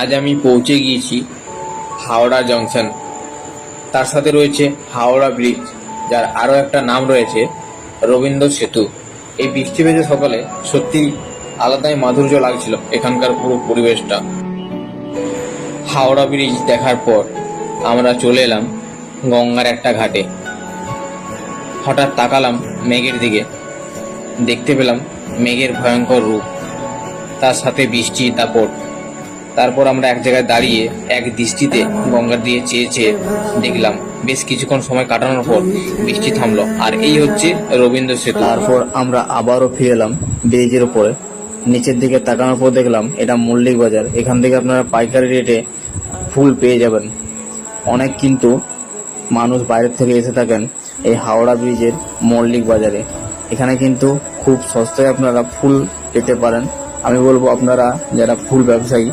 আজ আমি পৌঁছে গিয়েছি হাওড়া জংশন। তার সাথে রয়েছে হাওড়া ব্রিজ, যার আরও একটা নাম রয়েছে রবীন্দ্র সেতু। এই বৃষ্টি ভেজা সকালে সত্যি আলাদাই মাধুর্য লাগছিল এখানকার পুরো পরিবেশটা। হাওড়া ব্রিজ দেখার পর আমরা চলে এলাম গঙ্গার একটা ঘাটে। হঠাৎ তাকালাম মেঘের দিকে, দেখতে পেলাম মেঘের ভয়ঙ্কর রূপ, তার সাথে বৃষ্টি দাপট। তারপর আমরা এক জায়গায় দাঁড়িয়ে এক দৃষ্টিতে গঙ্গার দিকে চেয়ে চেয়ে দেখলাম। বেশ কিছুক্ষণ সময় কাটানোর পর বৃষ্টি থামলো, আর এই হচ্ছে রবীন্দ্র সেতু। তারপর আমরা আবারও ফিরে এলাম ব্রিজের উপরে। নিচের দিকে তাকানোর পর দেখলাম এটা মল্লিক বাজার। এখান থেকে আপনারা পাইকারি রেটে ফুল পেয়ে যাবেন। অনেক কিন্তু মানুষ বাইরের থেকে এসে থাকেন এই হাওড়া ব্রিজের মল্লিক বাজারে। এখানে কিন্তু খুব সস্তায় আপনারা ফুল পেতে পারেন। আমি বলবো আপনারা যারা ফুল ব্যবসায়ী